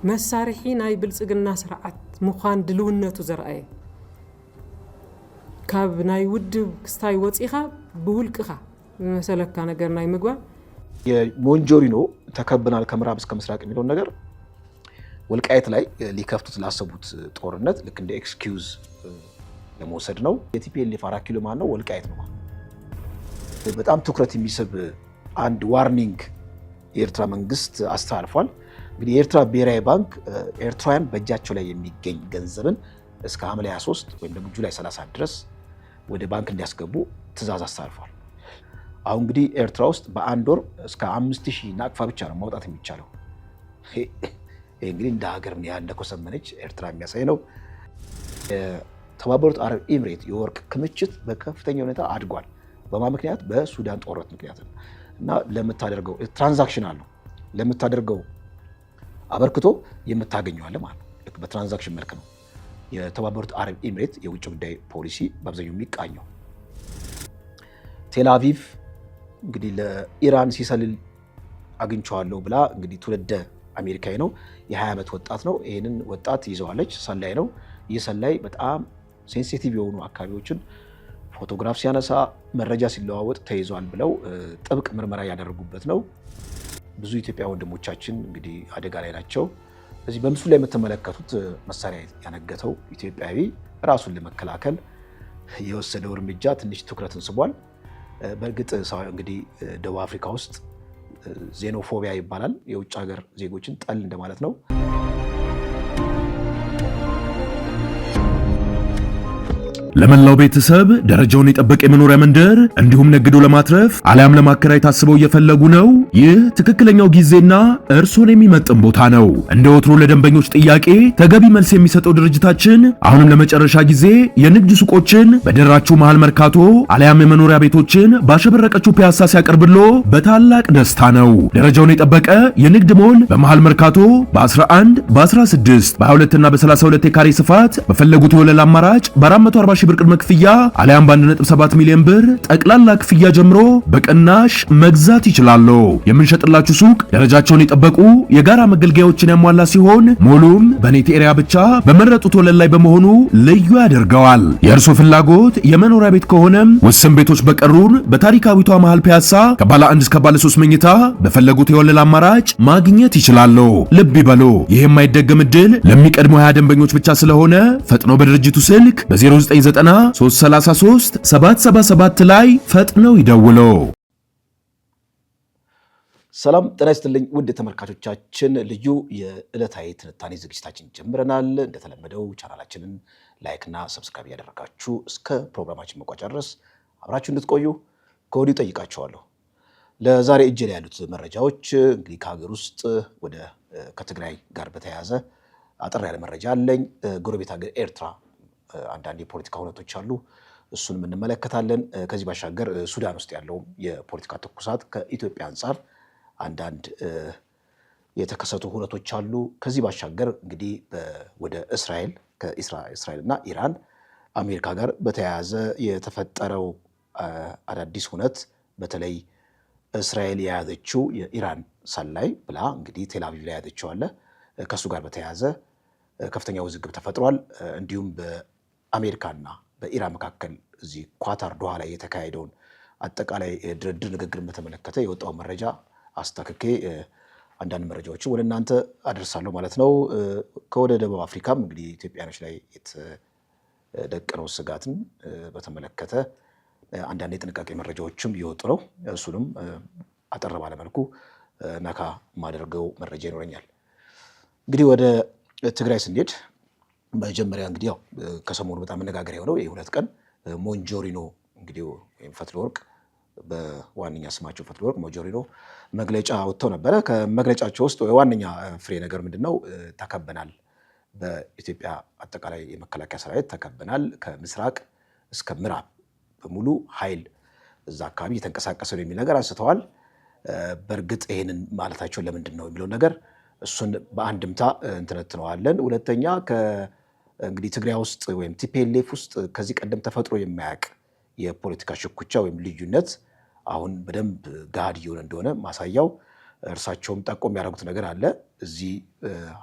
መሳርሒ ናይ ብልጽግና ስርዓት ምዃን ድልውነቱ ዘርአየ ካብ ናይ ውድብ ክስታይ ወፂኻ ብውልቅኻ መሰለካ ነገር ናይ ምግባር የሞንጆሪኖ ተከብናል ከምዕራብ እስከ ምስራቅ የሚለው ነገር ወልቃይት ላይ ሊከፍቱት ላሰቡት ጦርነት ልክ እንደ ኤክስኪውዝ ለመውሰድ ነው። የቲፒኤልኤፍ 4 ኪሎ ማን ነው ወልቃይት ነው። በጣም ትኩረት የሚስብ አንድ ዋርኒንግ የኤርትራ መንግስት አስተላልፏል። እንግዲህ የኤርትራ ብሔራዊ ባንክ ኤርትራውያን በእጃቸው ላይ የሚገኝ ገንዘብን እስከ ሐምሌ 23 ወይም ደግሞ ጁላይ 30 ድረስ ወደ ባንክ እንዲያስገቡ ትዕዛዝ አስተላልፏል። አሁን እንግዲህ ኤርትራ ውስጥ በአንድ ወር እስከ 5000 ናቅፋ ብቻ ነው ማውጣት የሚቻለው። ይሄ እንግዲህ እንደ ሀገር ምን ያህል እንደኮሰመነች ኤርትራ የሚያሳይ ነው። የተባበሩት አረብ ኤምሬት የወርቅ ክምችት በከፍተኛ ሁኔታ አድጓል። በማ ምክንያት በሱዳን ጦርነት ምክንያት እና ለምታደርገው ትራንዛክሽን አለው ለምታደርገው አበርክቶ የምታገኘው አለ ማለት ልክ በትራንዛክሽን መልክ ነው የተባበሩት አረብ ኤምሬት የውጭ ጉዳይ ፖሊሲ በአብዛኛው የሚቃኘው። ቴል አቪቭ እንግዲህ ለኢራን ሲሰልል አግኝቻለሁ ብላ እንግዲህ ትውልደ አሜሪካዊ ነው የ20 ዓመት ወጣት ነው። ይሄንን ወጣት ይዘዋለች። ሰላይ ነው። ይህ ሰላይ በጣም ሴንሲቲቭ የሆኑ አካባቢዎችን ፎቶግራፍ ሲያነሳ መረጃ ሲለዋወጥ ተይዟል ብለው ጥብቅ ምርመራ ያደረጉበት ነው። ብዙ ኢትዮጵያ ወንድሞቻችን እንግዲህ አደጋ ላይ ናቸው። በዚህ በምስሉ ላይ የምትመለከቱት መሳሪያ ያነገተው ኢትዮጵያዊ ራሱን ለመከላከል የወሰደው እርምጃ ትንሽ ትኩረትን ስቧል። በእርግጥ እንግዲህ ደቡብ አፍሪካ ውስጥ ዜኖፎቢያ ይባላል። የውጭ ሀገር ዜጎችን ጠል እንደማለት ነው። ለመላው ቤተሰብ ደረጃውን የጠበቀ የመኖሪያ መንደር እንዲሁም ነግዶ ለማትረፍ አሊያም ለማከራይ ታስበው እየፈለጉ ነው? ይህ ትክክለኛው ጊዜና እርሶን የሚመጥን ቦታ ነው። እንደ ወትሮ ለደንበኞች ጥያቄ ተገቢ መልስ የሚሰጠው ድርጅታችን አሁንም ለመጨረሻ ጊዜ የንግድ ሱቆችን በደራችሁ መሃል መርካቶ አሊያም የመኖሪያ ቤቶችን ባሸበረቀችው ፒያሳ ሲያቀርብሎ በታላቅ ደስታ ነው። ደረጃውን የጠበቀ የንግድ ሞል በመሃል መርካቶ በ11 በ16 በ22 እና በ32 የካሬ ስፋት በፈለጉት የወለል አማራጭ በ440 ብር ቅድመ ክፍያ አሊያም በ1.7 ሚሊዮን ብር ጠቅላላ ክፍያ ጀምሮ በቅናሽ መግዛት ይችላሉ። የምንሸጥላችሁ ሱቅ ደረጃቸውን የጠበቁ የጋራ መገልገያዎችን ያሟላ ሲሆን ሞሉም በኔት ኤሪያ ብቻ በመረጡት ወለል ላይ በመሆኑ ልዩ ያደርገዋል። የእርሶ ፍላጎት የመኖሪያ ቤት ከሆነም ውስን ቤቶች በቀሩን በታሪካዊቷ መሃል ፒያሳ ከባለ 1 እስከ ባለ 3 መኝታ በፈለጉት የወለል አማራጭ ማግኘት ይችላሉ። ልብ ይበሉ፣ ይህ የማይደገም ዕድል ለሚቀድሙ 20 ደንበኞች ብቻ ስለሆነ ፈጥነው በድርጅቱ ስልክ በ09 333 777 ላይ ፈጥነው ይደውሉ። ሰላም ጤና ይስጥልኝ ውድ ተመልካቾቻችን፣ ልዩ የዕለታዊ ትንታኔ ዝግጅታችን ጀምረናል። እንደተለመደው ቻናላችንን ላይክ እና ሰብስክራይብ ያደረጋችሁ እስከ ፕሮግራማችን መቋጫ ድረስ አብራችሁ እንድትቆዩ ከወዲሁ ጠይቃችኋለሁ። ለዛሬ እጄ ላይ ያሉት መረጃዎች እንግዲህ ከሀገር ውስጥ ወደ ከትግራይ ጋር በተያያዘ አጠር ያለ መረጃ አለኝ። ጎረቤት ሀገር ኤርትራ አንዳንድ የፖለቲካ ሁነቶች አሉ፣ እሱን እንመለከታለን። ከዚህ ባሻገር ሱዳን ውስጥ ያለው የፖለቲካ ትኩሳት ከኢትዮጵያ አንጻር አንዳንድ የተከሰቱ ሁነቶች አሉ። ከዚህ ባሻገር እንግዲህ ወደ እስራኤል እና ኢራን አሜሪካ ጋር በተያያዘ የተፈጠረው አዳዲስ ሁነት በተለይ እስራኤል የያዘችው የኢራን ሰላይ ብላ እንግዲህ ቴል አቪቭ ላይ ያዘችው አለ። ከሱ ጋር በተያያዘ ከፍተኛ ውዝግብ ተፈጥሯል። እንዲሁም በአሜሪካና በኢራን መካከል እዚህ ኳታር ዶሃ ላይ የተካሄደውን አጠቃላይ ድርድር ንግግርን በተመለከተ የወጣው መረጃ አስተካክዬ አንዳንድ መረጃዎችን ወደ እናንተ አደርሳለሁ ማለት ነው። ከወደ ደቡብ አፍሪካም እንግዲህ ኢትዮጵያኖች ላይ የተደቀነው ስጋትን በተመለከተ አንዳንድ የጥንቃቄ መረጃዎችም እየወጡ ነው። እሱንም አጠር ባለ መልኩ ነካ ማደርገው መረጃ ይኖረኛል። እንግዲህ ወደ ትግራይ ስንሄድ መጀመሪያ እንግዲህ ያው ከሰሞኑ በጣም መነጋገሪያ የሆነው የሁለት ቀን ሞንጆሪኖ እንግዲህ ወይም ፈትለወርቅ በዋነኛ ስማቸው ፈትለወርቅ ሞንጆሪኖ መግለጫ ወጥተው ነበረ። ከመግለጫቸው ውስጥ ዋነኛ ፍሬ ነገር ምንድነው? ተከበናል፣ በኢትዮጵያ አጠቃላይ የመከላከያ ሰራዊት ተከበናል፣ ከምስራቅ እስከ ምዕራብ በሙሉ ኃይል እዛ አካባቢ እየተንቀሳቀሰ ነው የሚል ነገር አንስተዋል። በእርግጥ ይሄንን ማለታቸው ለምንድን ነው የሚለው ነገር እሱን በአንድምታ እንትነትነዋለን። ሁለተኛ እንግዲህ ትግራይ ውስጥ ወይም ቲፒኤልኤፍ ውስጥ ከዚህ ቀደም ተፈጥሮ የማያውቅ የፖለቲካ ሽኩቻ ወይም ልዩነት አሁን በደንብ ጋድ እየሆነ እንደሆነ ማሳያው እርሳቸውም ጠቆም ያደረጉት ነገር አለ። እዚህ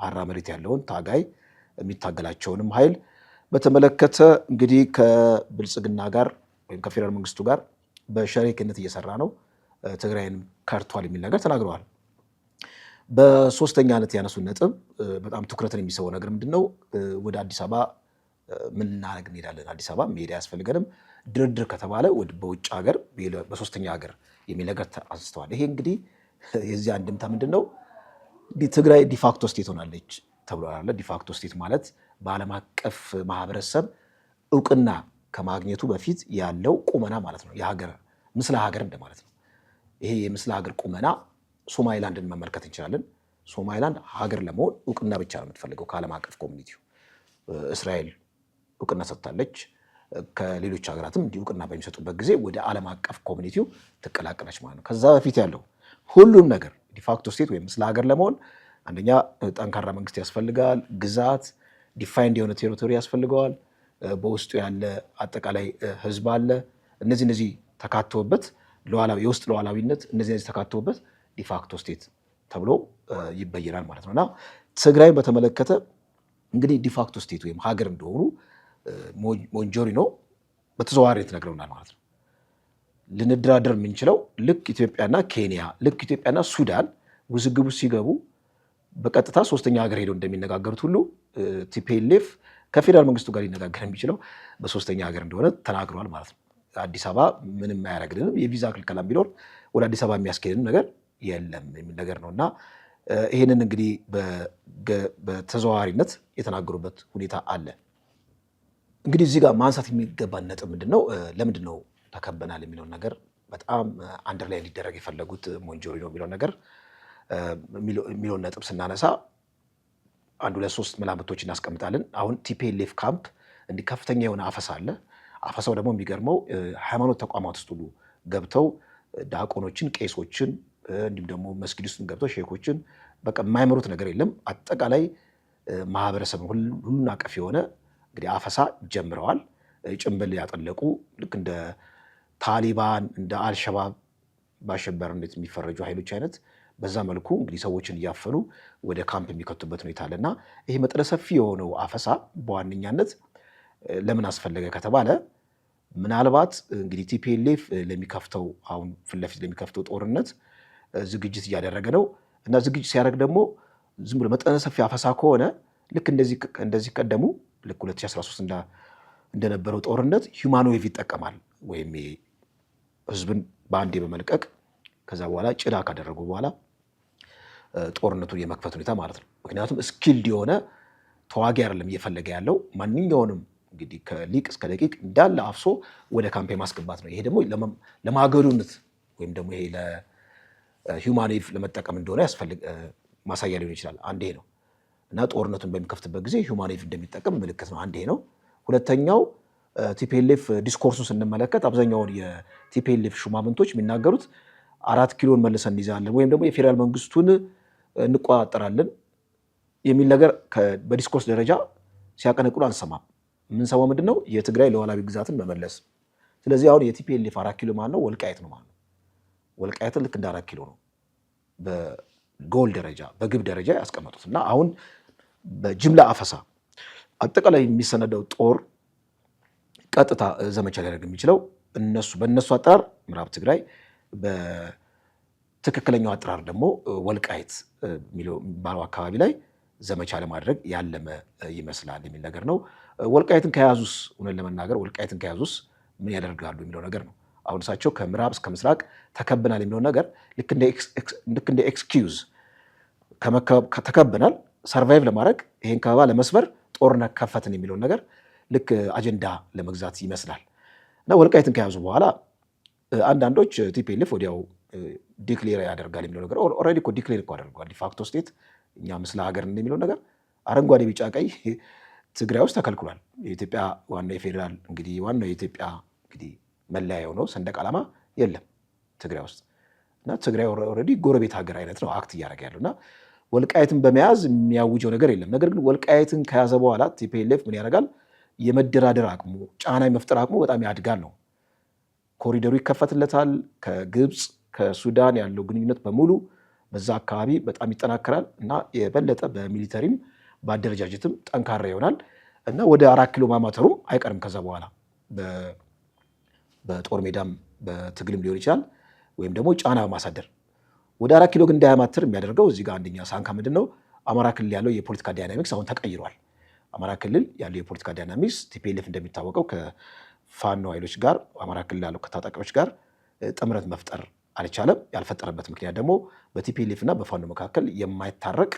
ሀራ መሬት ያለውን ታጋይ የሚታገላቸውንም ኃይል በተመለከተ እንግዲህ ከብልጽግና ጋር ወይም ከፌዴራል መንግስቱ ጋር በሸሪክነት እየሰራ ነው፣ ትግራይንም ከርቷል የሚል ነገር ተናግረዋል። በሶስተኛነት ያነሱት ነጥብ በጣም ትኩረትን የሚስበው ነገር ምንድነው? ወደ አዲስ አበባ ምን እናደርግ እንሄዳለን? አዲስ አበባ መሄድ አያስፈልገንም፣ ድርድር ከተባለ በውጭ ሀገር በሶስተኛ ሀገር የሚል ነገር አንስተዋል። ይሄ እንግዲህ የዚህ አንድምታ ምንድነው? ትግራይ ዲፋክቶ ስቴት ሆናለች ተብሏል። ዲፋክቶ ስቴት ማለት በዓለም አቀፍ ማህበረሰብ እውቅና ከማግኘቱ በፊት ያለው ቁመና ማለት ነው። የሀገር ምስለ ሀገር እንደማለት ነው። ይሄ የምስለ ሀገር ቁመና ሶማሊላንድን መመልከት እንችላለን። ሶማሊላንድ ሀገር ለመሆን እውቅና ብቻ ነው የምትፈልገው ከዓለም አቀፍ ኮሚኒቲው። እስራኤል እውቅና ሰጥታለች። ከሌሎች ሀገራትም እንዲህ እውቅና በሚሰጡበት ጊዜ ወደ ዓለም አቀፍ ኮሚኒቲው ትቀላቀለች ማለት ነው። ከዛ በፊት ያለው ሁሉም ነገር ዲፋክቶ ስቴት ወይም ምስለ ሀገር ለመሆን አንደኛ ጠንካራ መንግስት ያስፈልጋል። ግዛት ዲፋይንድ የሆነ ቴሪቶሪ ያስፈልገዋል። በውስጡ ያለ አጠቃላይ ህዝብ አለ። እነዚህ ተካተውበት የውስጥ ሉዓላዊነት እነዚህ ተካተውበት ዲፋክቶ ስቴት ተብሎ ይበየናል ማለት ነው። እና ትግራይን በተመለከተ እንግዲህ ዲፋክቶ ስቴት ወይም ሀገር እንደሆኑ ሞንጆሪኖ በተዘዋዋሪ ተነግረውናል ማለት ነው። ልንደራደር የምንችለው ልክ ኢትዮጵያና ኬንያ፣ ልክ ኢትዮጵያና ሱዳን ውዝግቡ ሲገቡ በቀጥታ ሶስተኛ ሀገር ሄደው እንደሚነጋገሩት ሁሉ ቲፒኤልኤፍ ከፌዴራል መንግስቱ ጋር ሊነጋገር የሚችለው በሶስተኛ ሀገር እንደሆነ ተናግረዋል ማለት ነው። አዲስ አበባ ምንም አያደርግልንም፣ የቪዛ ክልከላ ቢኖር ወደ አዲስ አበባ የሚያስኬድን ነገር የለም የሚል ነገር ነው እና ይህንን እንግዲህ በተዘዋዋሪነት የተናገሩበት ሁኔታ አለ። እንግዲህ እዚህ ጋር ማንሳት የሚገባን ነጥብ ምንድን ነው? ለምንድን ነው ተከበናል የሚለውን ነገር በጣም አንደር ላይ ሊደረግ የፈለጉት ሞንጆሪኖ የሚለውን ነገር የሚለውን ነጥብ ስናነሳ አንድ ሁለት ሶስት መላምቶች እናስቀምጣለን። አሁን ቲፒኤልኤፍ ካምፕ እንዲህ ከፍተኛ የሆነ አፈሳ አለ። አፈሳው ደግሞ የሚገርመው ሃይማኖት ተቋማት ውስጥ ሁሉ ገብተው ዲያቆኖችን፣ ቄሶችን እንዲሁም ደግሞ መስጊድ ውስጥ ገብተው ሼኮችን በቃ የማይመሩት ነገር የለም። አጠቃላይ ማህበረሰብ ሁሉን አቀፍ የሆነ እንግዲህ አፈሳ ጀምረዋል። ጭንብል ያጠለቁ ልክ እንደ ታሊባን እንደ አልሸባብ በአሸባሪነት የሚፈረጁ ኃይሎች አይነት በዛ መልኩ እንግዲህ ሰዎችን እያፈኑ ወደ ካምፕ የሚከቱበት ሁኔታ አለና ይሄ መጠነ ሰፊ የሆነው አፈሳ በዋነኛነት ለምን አስፈለገ ከተባለ ምናልባት እንግዲህ ቲፒኤልኤፍ ለሚከፍተው አሁን ፊት ለፊት ለሚከፍተው ጦርነት ዝግጅት እያደረገ ነው እና ዝግጅት ሲያደርግ ደግሞ ዝም ብሎ መጠነ ሰፊ አፈሳ ከሆነ ልክ እንደዚህ ቀደሙ ልክ 2013 እንደነበረው ጦርነት ሂውማን ዌቭ ይጠቀማል ወይም ህዝብን በአንዴ በመልቀቅ ከዛ በኋላ ጭዳ ካደረጉ በኋላ ጦርነቱን የመክፈት ሁኔታ ማለት ነው። ምክንያቱም ስኪልድ የሆነ ተዋጊ አይደለም እየፈለገ ያለው ማንኛውንም እንግዲህ ከሊቅ እስከ ደቂቅ እንዳለ አፍሶ ወደ ካምፕ ማስገባት ነው። ይሄ ደግሞ ለማገዶነት ወይም ደግሞ ይሄ ለሂውማን ዌቭ ለመጠቀም እንደሆነ ማሳያ ሊሆን ይችላል። አንዴ ነው እና ጦርነቱን በሚከፍትበት ጊዜ ሂውማን ዌቭ እንደሚጠቀም ምልክት ነው። አንዴ ነው። ሁለተኛው ቲፒኤልኤፍ ዲስኮርሱን ስንመለከት አብዛኛውን የቲፒኤልኤፍ ሹማምንቶች የሚናገሩት 4 ኪሎን መልሰን እንይዛለን ወይም ደግሞ የፌዴራል መንግስቱን እንቆጣጠራለን የሚል ነገር በዲስኮርስ ደረጃ ሲያቀነቅሉ አንሰማም። የምንሰማው ምንድን ነው? የትግራይ ሉዓላዊ ግዛትን መመለስ። ስለዚህ አሁን የቲፒኤልኤፍ 4 ኪሎ ማለት ነው ወልቃይት ነው ማለት ነው። ወልቃይትን ልክ እንደ 4 ኪሎ ነው በጎል ደረጃ በግብ ደረጃ ያስቀመጡት እና አሁን በጅምላ አፈሳ አጠቃላይ የሚሰነደው ጦር ቀጥታ ዘመቻ ሊያደርግ የሚችለው በእነሱ አጠራር ምዕራብ ትግራይ፣ በትክክለኛው አጠራር ደግሞ ወልቃይት የሚባለው አካባቢ ላይ ዘመቻ ለማድረግ ያለመ ይመስላል የሚል ነገር ነው። ወልቃይትን ከያዙስ እውነት ለመናገር ወልቃይትን ከያዙስ ምን ያደርጋሉ የሚለው ነገር ነው። አሁን እሳቸው ከምዕራብ እስከ ምስራቅ ተከብናል የሚለው ነገር ልክ እንደ ኤክስኪውዝ ተከብናል ሰርቫይቭ ለማድረግ ይሄን ከበባ ለመስበር ጦርነት ከፈትን የሚለውን ነገር ልክ አጀንዳ ለመግዛት ይመስላል እና ወልቃይትን ከያዙ በኋላ አንዳንዶች ቲፒኤልኤፍ ወዲያው ዲክሌር ያደርጋል የሚለው ነገር ኦልሬዲ እኮ ዲክሌር እኮ አደርገዋል። ዲፋክቶ ስቴት እኛ ምስለ ሀገር እንደሚለው ነገር አረንጓዴ፣ ቢጫ፣ ቀይ ትግራይ ውስጥ ተከልክሏል። የኢትዮጵያ ዋና የፌዴራል እንግዲህ ዋናው የኢትዮጵያ እንግዲህ መለያ የሆነው ሰንደቅ ዓላማ የለም ትግራይ ውስጥ እና ትግራይ ኦልሬዲ ጎረቤት ሀገር አይነት ነው አክት እያደረገ ያለው እና ወልቃይትን በመያዝ የሚያውጀው ነገር የለም። ነገር ግን ወልቃይትን ከያዘ በኋላ ቲፒኤልኤፍ ምን ያደርጋል? የመደራደር አቅሙ ጫና የመፍጠር አቅሙ በጣም ያድጋል ነው። ኮሪደሩ ይከፈትለታል። ከግብፅ ከሱዳን ያለው ግንኙነት በሙሉ በዛ አካባቢ በጣም ይጠናከራል እና የበለጠ በሚሊተሪም በአደረጃጀትም ጠንካራ ይሆናል እና ወደ 4 ኪሎ ማማተሩም አይቀርም። ከዛ በኋላ በጦር ሜዳም በትግልም ሊሆን ይችላል ወይም ደግሞ ጫና ማሳደር። ወደ 4 ኪሎ ግን እንዳያማትር የሚያደርገው እዚህ ጋር አንደኛ ሳንካ ምንድነው አማራ ክልል ያለው የፖለቲካ ዳይናሚክስ አሁን ተቀይሯል። አማራ ክልል ያለው የፖለቲካ ዳይናሚክስ ቲፒኤልኤፍ እንደሚታወቀው ከፋኖ ኃይሎች ጋር አማራ ክልል ያለው ከታጣቂዎች ጋር ጥምረት መፍጠር አልቻለም። ያልፈጠረበት ምክንያት ደግሞ በቲፒኤልኤፍ እና በፋኖ መካከል የማይታረቅ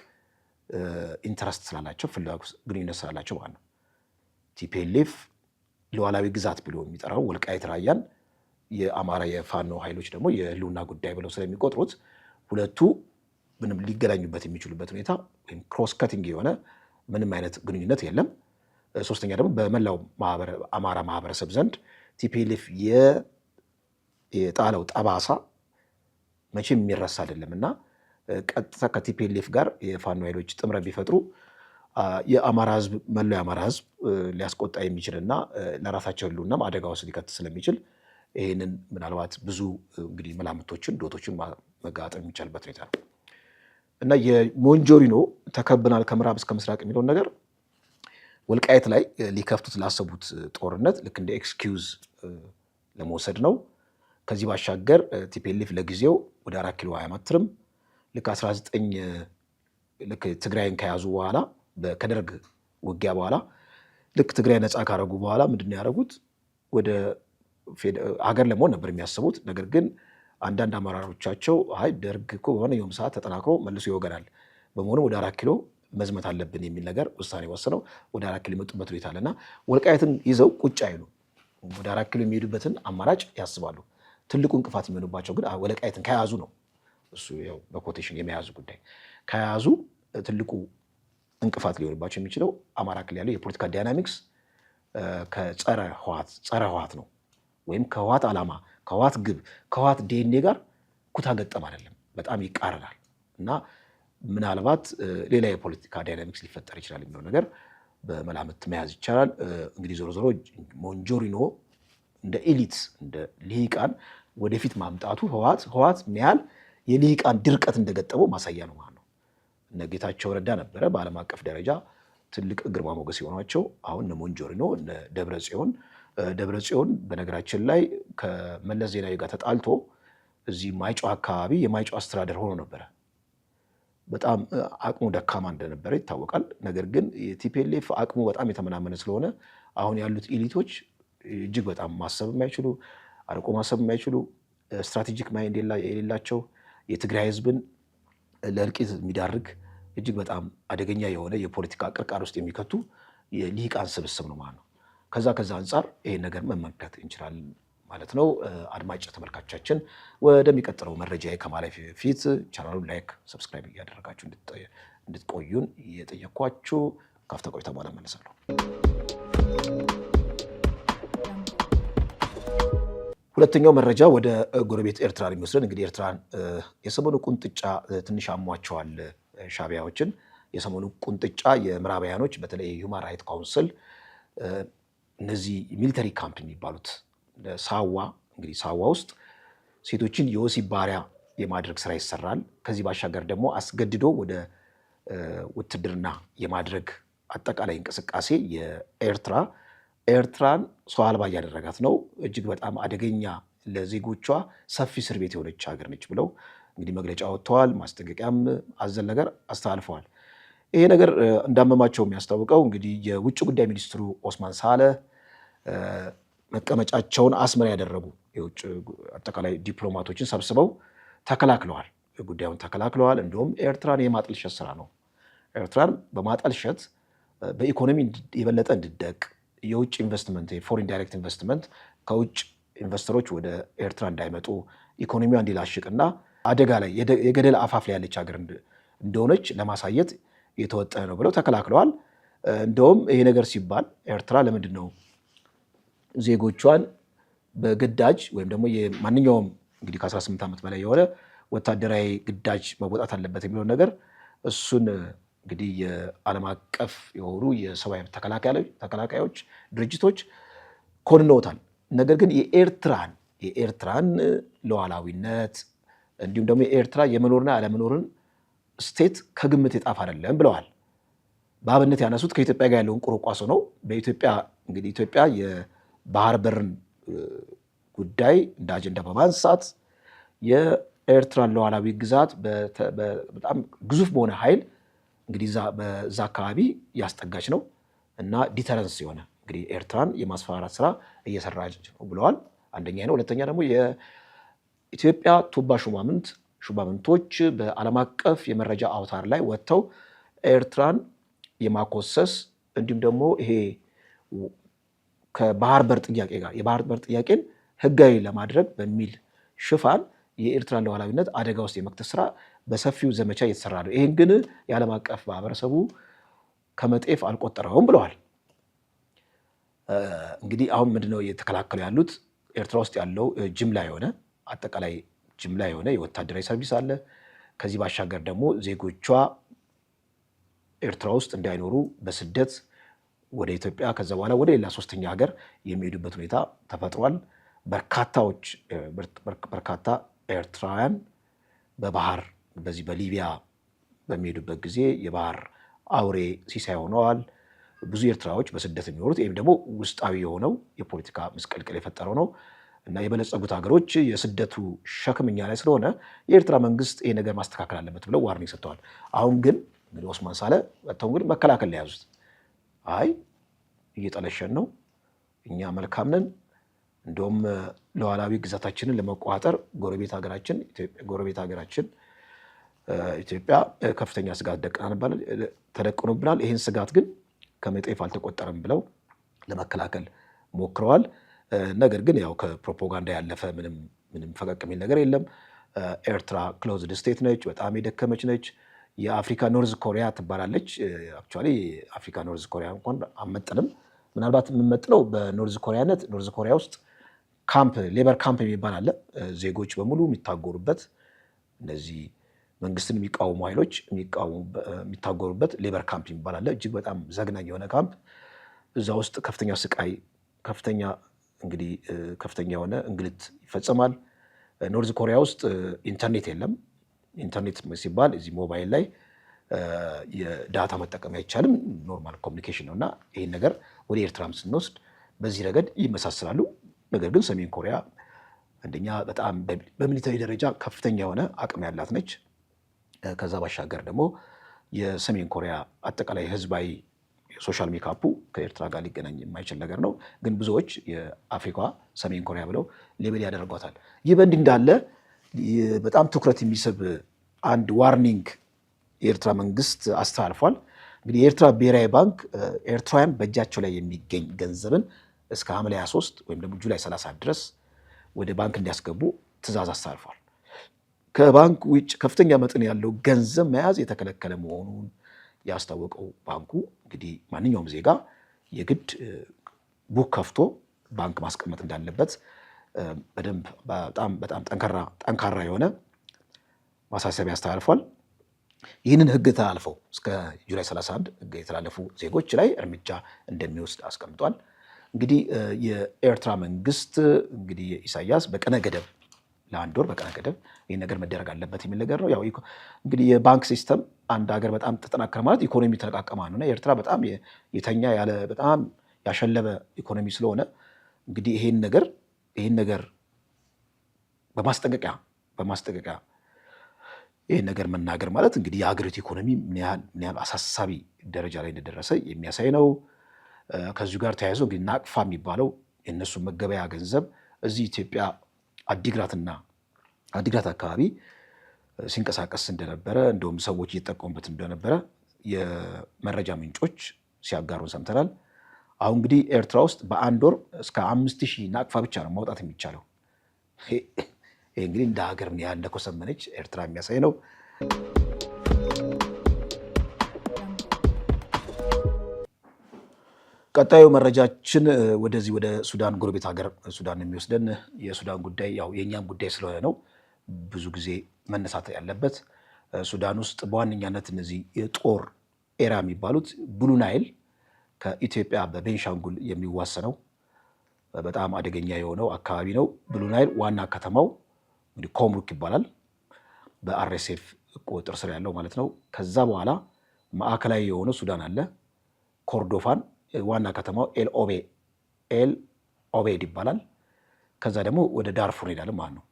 ኢንተረስት ስላላቸው ፍላጎት ግንኙነት ስላላቸው ማለት ነው። ቲፒኤልኤፍ ሉዓላዊ ግዛት ብሎ የሚጠራው ወልቃይት ራያን የአማራ የፋኖ ኃይሎች ደግሞ የህልውና ጉዳይ ብለው ስለሚቆጥሩት ሁለቱ ምንም ሊገናኙበት የሚችሉበት ሁኔታ ወይም ክሮስ ከቲንግ የሆነ ምንም አይነት ግንኙነት የለም። ሶስተኛ ደግሞ በመላው አማራ ማህበረሰብ ዘንድ ቲፒኤልኤፍ የጣለው ጠባሳ መቼም የሚረሳ አይደለም እና ቀጥታ ከቲፒኤልኤፍ ጋር የፋኖ ኃይሎች ጥምረት ቢፈጥሩ የአማራ ህዝብ መላው የአማራ ህዝብ ሊያስቆጣ የሚችልና ለራሳቸው ህልውናም አደጋ ውስጥ ሊከት ስለሚችል ይህንን ምናልባት ብዙ እንግዲህ መላምቶችን ዶቶችን መጋጠም የሚቻልበት ሁኔታ ነው እና የሞንጆሪኖ ተከብናል ከምዕራብ እስከ ምስራቅ የሚለውን ነገር ወልቃይት ላይ ሊከፍቱት ላሰቡት ጦርነት ልክ እንደ ኤክስኪውዝ ለመውሰድ ነው። ከዚህ ባሻገር ቲፒኤልኤፍ ለጊዜው ወደ 4 ኪሎ አያማትርም። ልክ 19 ልክ ትግራይን ከያዙ በኋላ ከደርግ ውጊያ በኋላ ልክ ትግራይ ነፃ ካረጉ በኋላ ምንድነው ያደረጉት? ወደ ሀገር ለመሆን ነበር የሚያስቡት። ነገር ግን አንዳንድ አመራሮቻቸው አይ ደርግ እኮ በማንኛውም ሰዓት ተጠናክሮ መልሶ ይወገናል፣ በመሆኑም ወደ 4 ኪሎ መዝመት አለብን የሚል ነገር ውሳኔ ወስነው ወደ 4 ኪሎ የመጡበት ሁኔታ አለና ወልቃይትን ይዘው ቁጭ አይሉ ወደ 4 ኪሎ የሚሄዱበትን አማራጭ ያስባሉ። ትልቁ እንቅፋት የሚሆንባቸው ግን ወልቃይትን ከያዙ ነው። እሱ ያው በኮቴሽን የመያዙ ጉዳይ ከያዙ ትልቁ እንቅፋት ሊሆንባቸው የሚችለው አማራ ክልል ያለው የፖለቲካ ዳይናሚክስ ከጸረ ህወሓት ነው ወይም ከህወሓት ዓላማ፣ ከህወሓት ግብ፣ ከህወሓት ዲኤንኤ ጋር ኩታ ገጠም አይደለም፣ በጣም ይቃረናል እና ምናልባት ሌላ የፖለቲካ ዳይናሚክስ ሊፈጠር ይችላል የሚለው ነገር በመላምት መያዝ ይቻላል። እንግዲህ ዞሮ ዞሮ ሞንጆሪኖ እንደ ኤሊት እንደ ልሂቃን ወደፊት ማምጣቱ ህወሓት ምን ያህል የልሂቃን ድርቀት እንደገጠመው ማሳያ ነው ማለት ነው። እነ ጌታቸው ረዳ ነበረ በዓለም አቀፍ ደረጃ ትልቅ ግርማ ሞገስ የሆኗቸው። አሁን እነ ሞንጆሪኖ እነ ደብረጽዮን በነገራችን ላይ ከመለስ ዜናዊ ጋር ተጣልቶ እዚህ ማይጨው አካባቢ የማይጨው አስተዳደር ሆኖ ነበረ። በጣም አቅሙ ደካማ እንደነበረ ይታወቃል። ነገር ግን የቲፒኤልኤፍ አቅሙ በጣም የተመናመነ ስለሆነ አሁን ያሉት ኤሊቶች እጅግ በጣም ማሰብ የማይችሉ አርቆ ማሰብ የማይችሉ ስትራቴጂክ ማይንድ የሌላቸው የትግራይ ህዝብን ለእልቂት የሚዳርግ እጅግ በጣም አደገኛ የሆነ የፖለቲካ ቅርቃር ውስጥ የሚከቱ የልሂቃን ስብስብ ነው ማለት ነው። ከዛ አንጻር ይሄን ነገር መመልከት እንችላለን ማለት ነው። አድማጭ ተመልካቾቻችን ወደሚቀጥለው መረጃ ከማለፍ በፊት ቻናሉን ላይክ፣ ሰብስክራይብ እያደረጋችሁ እንድትቆዩን እየጠየኳችሁ ካፍታ ቆይታ በኋላ እመለሳለሁ። ሁለተኛው መረጃ ወደ ጎረቤት ኤርትራ የሚወስደን እንግዲህ ኤርትራን የሰሞኑ ቁንጥጫ ትንሽ አሟቸዋል ሻዕቢያዎችን። የሰሞኑ ቁንጥጫ የምዕራባውያኖች በተለይ የሁማን ራይት ካውንስል እነዚህ ሚሊተሪ ካምፕ የሚባሉት ሳዋ እንግዲህ ሳዋ ውስጥ ሴቶችን የወሲብ ባሪያ የማድረግ ስራ ይሰራል። ከዚህ ባሻገር ደግሞ አስገድዶ ወደ ውትድርና የማድረግ አጠቃላይ እንቅስቃሴ ኤርትራን ሰው አልባ እያደረጋት ነው። እጅግ በጣም አደገኛ ለዜጎቿ ሰፊ እስር ቤት የሆነች ሀገር ነች ብለው እንግዲህ መግለጫ ወጥተዋል። ማስጠንቀቂያም አዘል ነገር አስተላልፈዋል። ይሄ ነገር እንዳመማቸው የሚያስታውቀው እንግዲህ የውጭ ጉዳይ ሚኒስትሩ ኦስማን ሳለህ መቀመጫቸውን አስመራ ያደረጉ የውጭ አጠቃላይ ዲፕሎማቶችን ሰብስበው ተከላክለዋል። ጉዳዩን ተከላክለዋል። እንዲሁም ኤርትራን የማጠልሸት ስራ ነው። ኤርትራን በማጠልሸት በኢኮኖሚ የበለጠ እንድደቅ የውጭ ኢንቨስትመንት የፎሪን ዳይሬክት ኢንቨስትመንት ከውጭ ኢንቨስተሮች ወደ ኤርትራ እንዳይመጡ ኢኮኖሚዋ እንዲላሽቅና አደጋ ላይ የገደል አፋፍ ላይ ያለች ሀገር እንደሆነች ለማሳየት የተወጠነ ነው ብለው ተከላክለዋል። እንደውም ይሄ ነገር ሲባል ኤርትራ ለምንድን ነው ዜጎቿን በግዳጅ ወይም ደግሞ ማንኛውም እንግዲህ ከ18 ዓመት በላይ የሆነ ወታደራዊ ግዳጅ መወጣት አለበት የሚለው ነገር እሱን እንግዲህ የዓለም አቀፍ የሆኑ የሰብአዊ ተከላካዮች ድርጅቶች ኮንነውታል። ነገር ግን የኤርትራን ሉዓላዊነት እንዲሁም ደግሞ የኤርትራ የመኖርና ያለመኖርን ስቴት ከግምት የጣፍ አይደለም ብለዋል። በአብነት ያነሱት ከኢትዮጵያ ጋር ያለውን ቁርቋሶ ነው። በኢትዮጵያ እንግዲህ ኢትዮጵያ የባህር በርን ጉዳይ እንደ አጀንዳ በማንሳት የኤርትራን ሉዓላዊ ግዛት በጣም ግዙፍ በሆነ ኃይል እንግዲህ በዛ አካባቢ ያስጠጋች ነው እና ዲተረንስ የሆነ እንግዲህ ኤርትራን የማስፈራራት ስራ እየሰራች ነው ብለዋል። አንደኛ ነው። ሁለተኛ ደግሞ የኢትዮጵያ ቱባ ሹማምንቶች በዓለም አቀፍ የመረጃ አውታር ላይ ወጥተው ኤርትራን የማኮሰስ እንዲሁም ደግሞ ይሄ ከባህር በር ጥያቄ ጋር የባህር በር ጥያቄን ህጋዊ ለማድረግ በሚል ሽፋን የኤርትራን ሉዓላዊነት አደጋ ውስጥ የመክተት ስራ በሰፊው ዘመቻ እየተሰራ ነው። ይህን ግን የዓለም አቀፍ ማህበረሰቡ ከመጤፍ አልቆጠረውም ብለዋል። እንግዲህ አሁን ምንድነው እየተከላከሉ ያሉት? ኤርትራ ውስጥ ያለው አጠቃላይ ጅምላ የሆነ የወታደራዊ ሰርቪስ አለ። ከዚህ ባሻገር ደግሞ ዜጎቿ ኤርትራ ውስጥ እንዳይኖሩ በስደት ወደ ኢትዮጵያ ከዛ በኋላ ወደ ሌላ ሶስተኛ ሀገር የሚሄዱበት ሁኔታ ተፈጥሯል። በርካታ ኤርትራውያን በባህር በዚህ በሊቢያ በሚሄዱበት ጊዜ የባህር አውሬ ሲሳይ ሆነዋል። ብዙ ኤርትራዎች በስደት የሚኖሩት ይህም ደግሞ ውስጣዊ የሆነው የፖለቲካ ምስቅልቅል የፈጠረው ነው እና የበለጸጉት ሀገሮች የስደቱ ሸክም እኛ ላይ ስለሆነ የኤርትራ መንግስት ይህ ነገር ማስተካከል አለበት ብለው ዋርኒንግ ሰጥተዋል። አሁን ግን እንግዲህ ኦስማን ሳለ ወጥተው እንግዲህ መከላከል ላይ ያዙት። አይ እየጠለሸን ነው፣ እኛ መልካም ነን፣ እንደውም ሉዓላዊ ግዛታችንን ለመቆጣጠር ጎረቤት ሀገራችን ኢትዮጵያ ከፍተኛ ስጋት ተደቅኖብናል፣ ይህን ስጋት ግን ከመጤፍ አልተቆጠረም ብለው ለመከላከል ሞክረዋል። ነገር ግን ያው ከፕሮፓጋንዳ ያለፈ ምንም ፈቀቅ የሚል ነገር የለም። ኤርትራ ክሎዝድ ስቴት ነች፣ በጣም የደከመች ነች። የአፍሪካ ኖርዝ ኮሪያ ትባላለች። አክቹዋሊ የአፍሪካ ኖርዝ ኮሪያ እንኳን አመጥንም። ምናልባት የምንመጥነው በኖርዝ ኮሪያነት ኖርዝ ኮሪያ ውስጥ ሌበር ካምፕ የሚባል አለ። ዜጎች በሙሉ የሚታጎሩበት እነዚህ መንግስትን የሚቃወሙ ኃይሎች የሚታጎሩበት ሌበር ካምፕ የሚባል አለ። እጅግ በጣም ዘግናኝ የሆነ ካምፕ። እዛ ውስጥ ከፍተኛ ስቃይ፣ ከፍተኛ የሆነ እንግልት ይፈጸማል። ኖርዝ ኮሪያ ውስጥ ኢንተርኔት የለም። ኢንተርኔት ሲባል እዚህ ሞባይል ላይ የዳታ መጠቀም አይቻልም። ኖርማል ኮሚኒኬሽን ነው እና ይህን ነገር ወደ ኤርትራም ስንወስድ በዚህ ረገድ ይመሳሰላሉ። ነገር ግን ሰሜን ኮሪያ አንደኛ በጣም በሚሊተሪ ደረጃ ከፍተኛ የሆነ አቅም ያላት ነች። ከዛ ባሻገር ደግሞ የሰሜን ኮሪያ አጠቃላይ ህዝባዊ ሶሻል ሜካፑ ከኤርትራ ጋር ሊገናኝ የማይችል ነገር ነው። ግን ብዙዎች የአፍሪካ ሰሜን ኮሪያ ብለው ሌቤል ያደርጓታል። ይህ በእንዲህ እንዳለ በጣም ትኩረት የሚስብ አንድ ዋርኒንግ የኤርትራ መንግስት አስተላልፏል። እንግዲህ የኤርትራ ብሔራዊ ባንክ ኤርትራውያን በእጃቸው ላይ የሚገኝ ገንዘብን እስከ ሐምሌ 23 ወይም ደግሞ ጁላይ 30 ድረስ ወደ ባንክ እንዲያስገቡ ትዕዛዝ አስተላልፏል። ከባንክ ውጭ ከፍተኛ መጠን ያለው ገንዘብ መያዝ የተከለከለ መሆኑን ያስታወቀው ባንኩ እንግዲህ ማንኛውም ዜጋ የግድ ቡክ ከፍቶ ባንክ ማስቀመጥ እንዳለበት በደንብ በጣም ጠንካራ የሆነ ማሳሰቢያ አስተላልፏል። ይህንን ህግ ተላልፈው እስከ ጁላይ 31 ህግ የተላለፉ ዜጎች ላይ እርምጃ እንደሚወስድ አስቀምጧል። እንግዲህ የኤርትራ መንግስት እንግዲህ ኢሳያስ በቀነ ገደብ ለአንድ ወር በቀነ ገደብ ይህ ነገር መደረግ አለበት የሚል ነገር ነው። ያው እንግዲህ የባንክ ሲስተም አንድ ሀገር በጣም ተጠናከረ ማለት ኢኮኖሚ ተነቃቀማ ነው እና ኤርትራ በጣም የተኛ ያለ በጣም ያሸለበ ኢኮኖሚ ስለሆነ እንግዲህ ይሄን ነገር በማስጠንቀቂያ ይህን ነገር መናገር ማለት እንግዲህ የሀገሪቱ ኢኮኖሚ ምን ያህል አሳሳቢ ደረጃ ላይ እንደደረሰ የሚያሳይ ነው። ከዚሁ ጋር ተያይዞ እንግዲህ ናቅፋ የሚባለው የእነሱ መገበያ ገንዘብ እዚህ ኢትዮጵያ አዲግራት አካባቢ ሲንቀሳቀስ እንደነበረ እንደውም ሰዎች እየተጠቀሙበት እንደነበረ የመረጃ ምንጮች ሲያጋሩን ሰምተናል። አሁን እንግዲህ ኤርትራ ውስጥ በአንድ ወር እስከ 5000 ናቅፋ ብቻ ነው ማውጣት የሚቻለው። ይህ እንግዲህ እንደ ሀገር ምን ያህል እንደኮሰመነች ኤርትራ የሚያሳይ ነው። ቀጣዩ መረጃችን ወደዚህ ወደ ሱዳን ጎረቤት ሀገር ሱዳን የሚወስደን የሱዳን ጉዳይ ያው የእኛም ጉዳይ ስለሆነ ነው ብዙ ጊዜ መነሳት ያለበት። ሱዳን ውስጥ በዋነኛነት እነዚህ የጦር ኤራ የሚባሉት ብሉ ናይል ከኢትዮጵያ በቤንሻንጉል የሚዋሰነው በጣም አደገኛ የሆነው አካባቢ ነው። ብሉ ናይል ዋና ከተማው እንግዲህ ኮምሩክ ይባላል። በአርኤስኤፍ ቁጥጥር ስር ያለው ማለት ነው። ከዛ በኋላ ማዕከላዊ የሆነው ሱዳን አለ። ኮርዶፋን ዋና ከተማው ኤል ኦቤድ ይባላል። ከዛ ደግሞ ወደ ዳርፉር ሄዳል ማለት ነው።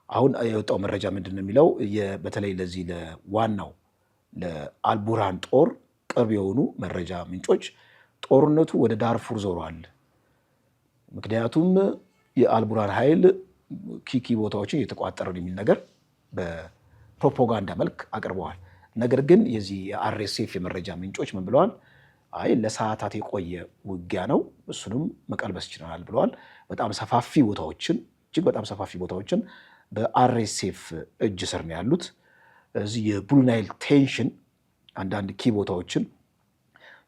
አሁን የወጣው መረጃ ምንድን ነው የሚለው በተለይ ለዚህ ለዋናው ለአልቡርሃን ጦር ቅርብ የሆኑ መረጃ ምንጮች ጦርነቱ ወደ ዳርፉር ዞሯል። ምክንያቱም የአልቡርሃን ኃይል ኪኪ ቦታዎችን እየተቋጠረ የሚል ነገር በፕሮፓጋንዳ መልክ አቅርበዋል። ነገር ግን የዚህ የአርኤስኤፍ የመረጃ ምንጮች ምን ብለዋል? አይ ለሰዓታት የቆየ ውጊያ ነው፣ እሱንም መቀልበስ ይችላል ብለዋል። በጣም ሰፋፊ ቦታዎችን እጅግ በጣም ሰፋፊ ቦታዎችን በአርኤስኤፍ እጅ ስር ነው ያሉት። እዚህ የብሉ ናይል ቴንሽን አንዳንድ ኪ ቦታዎችን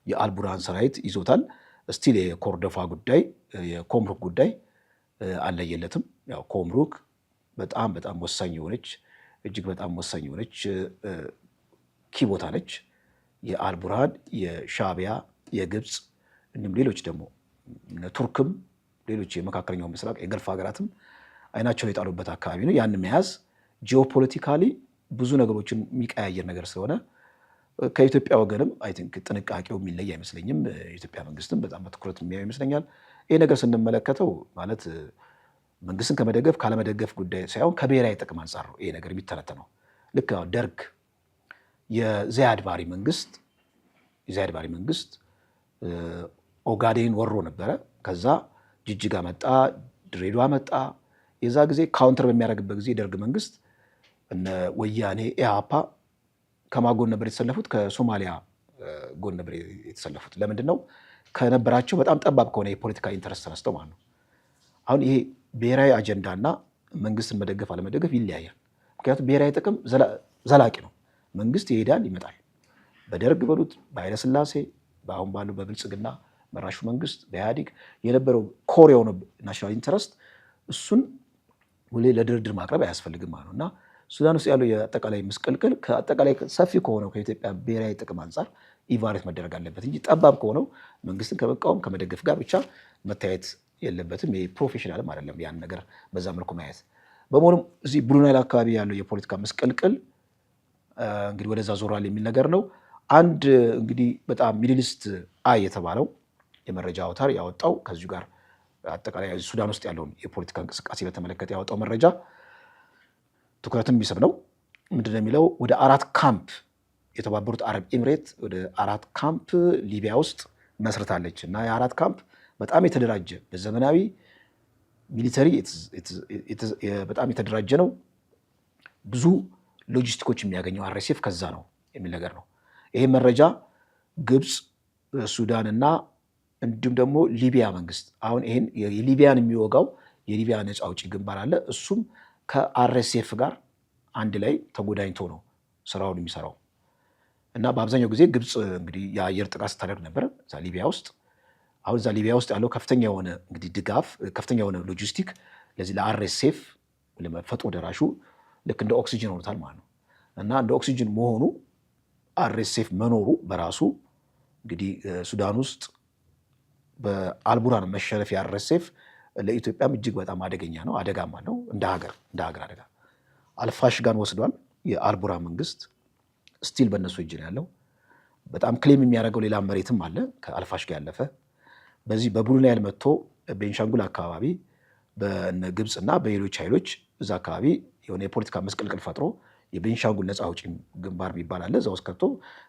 የአልቡርሃን ሰራዊት ይዞታል። ስቲል የኮርዶፋ ጉዳይ የኮምሩክ ጉዳይ አልለየለትም። ያው ኮምሩክ በጣም በጣም ወሳኝ የሆነች እጅግ በጣም ወሳኝ የሆነች ኪ ቦታ ነች። የአልቡርሃን የሻዕቢያ የግብፅ እንዲሁም ሌሎች ደግሞ ቱርክም ሌሎች የመካከለኛው ምስራቅ የገልፍ ሀገራትም አይናቸውን የጣሉበት አካባቢ ነው። ያን መያዝ ጂኦፖለቲካሊ ብዙ ነገሮችን የሚቀያየር ነገር ስለሆነ ከኢትዮጵያ ወገንም አይ ቲንክ ጥንቃቄው የሚለይ አይመስለኝም። የኢትዮጵያ መንግስትም በጣም በትኩረት የሚያየው ይመስለኛል። ይህ ነገር ስንመለከተው ማለት መንግስትን ከመደገፍ ካለመደገፍ ጉዳይ ሳይሆን ከብሔራዊ ጥቅም አንጻር ነው ይሄ ነገር የሚተነተነው። ልክ ደርግ የዚያድ ባሬ መንግስት ኦጋዴን ወሮ ነበረ። ከዛ ጅጅጋ መጣ፣ ድሬዳዋ መጣ። የዛ ጊዜ ካውንተር በሚያደርግበት ጊዜ የደርግ መንግስት እነ ወያኔ ኢህአፓ ከማጎን ነበር የተሰለፉት፣ ከሶማሊያ ጎን ነበር የተሰለፉት። ለምንድን ነው? ከነበራቸው በጣም ጠባብ ከሆነ የፖለቲካ ኢንተረስት ተነስተው ማለት ነው። አሁን ይሄ ብሔራዊ አጀንዳና መንግስትን መደገፍ አለመደገፍ ይለያያል። ምክንያቱም ብሔራዊ ጥቅም ዘላቂ ነው። መንግስት ይሄዳል ይመጣል። በደርግ በሉት በኃይለስላሴ በአሁን ባሉ በብልጽግና መራሹ መንግስት በኢህአዴግ የነበረው ኮር የሆነ ናሽናል ኢንተረስት እሱን ሁሌ ለድርድር ማቅረብ አያስፈልግም ማለት ነው እና ሱዳን ውስጥ ያለው የአጠቃላይ ምስቅልቅል ከአጠቃላይ ሰፊ ከሆነው ከኢትዮጵያ ብሔራዊ ጥቅም አንጻር ኢቫሉዌት መደረግ አለበት እንጂ ጠባብ ከሆነው መንግስትን ከመቃወም ከመደገፍ ጋር ብቻ መታየት የለበትም። ይሄ ፕሮፌሽናልም አይደለም ያን ነገር በዛ መልኩ ማየት። በመሆኑም እዚህ ብሉ ናይል አካባቢ ያለው የፖለቲካ ምስቅልቅል እንግዲህ ወደዛ ዞሯል የሚል ነገር ነው። አንድ እንግዲህ በጣም ሚድል ኢስት አይ የተባለው የመረጃ አውታር ያወጣው ከዚሁ ጋር አጠቃላይ ሱዳን ውስጥ ያለውን የፖለቲካ እንቅስቃሴ በተመለከተ ያወጣው መረጃ ትኩረትም የሚስብ ነው። ምንድነው የሚለው? ወደ 4 ካምፕ የተባበሩት አረብ ኤምሬት ወደ 4 ካምፕ ሊቢያ ውስጥ መስርታለች እና የ4 ካምፕ በጣም የተደራጀ በዘመናዊ ሚሊተሪ በጣም የተደራጀ ነው። ብዙ ሎጂስቲኮች የሚያገኘው አርኤስኤፍ ከዛ ነው የሚል ነገር ነው። ይሄ መረጃ ግብፅ፣ ሱዳን እና እንዲሁም ደግሞ ሊቢያ መንግስት አሁን ይሄን የሊቢያን የሚወጋው የሊቢያ ነፃ አውጪ ግንባር አለ። እሱም ከአርኤስኤፍ ጋር አንድ ላይ ተጎዳኝቶ ነው ስራውን የሚሰራው እና በአብዛኛው ጊዜ ግብፅ እንግዲህ የአየር ጥቃት ስታደርግ ነበር እዛ ሊቢያ ውስጥ። አሁን እዛ ሊቢያ ውስጥ ያለው ከፍተኛ የሆነ እንግዲህ ድጋፍ ከፍተኛ የሆነ ሎጂስቲክ ለዚህ ለአርኤስኤፍ ፈጥኖ ደራሹ ልክ እንደ ኦክሲጅን ሆኖታል ማለት ነው እና እንደ ኦክሲጅን መሆኑ አርኤስኤፍ መኖሩ በራሱ እንግዲህ ሱዳን ውስጥ በአልቡርሃን መሸነፍ የአርኤስኤፍ ለኢትዮጵያም እጅግ በጣም አደገኛ ነው፣ አደጋማ ነው። እንደ ሀገር አደጋ አልፋሽጋን ወስዷል የአልቡርሃን መንግስት። ስቲል በእነሱ እጅ ነው ያለው። በጣም ክሌም የሚያደርገው ሌላ መሬትም አለ ከአልፋሽጋ ያለፈ። በዚህ በብሉ ናይል መጥቶ ቤንሻንጉል አካባቢ በግብፅና በሌሎች ኃይሎች እዛ አካባቢ የሆነ የፖለቲካ መስቀልቅል ፈጥሮ የቤንሻንጉል ነፃ አውጪ ግንባር የሚባል አለ እዛ ውስጥ ከቶ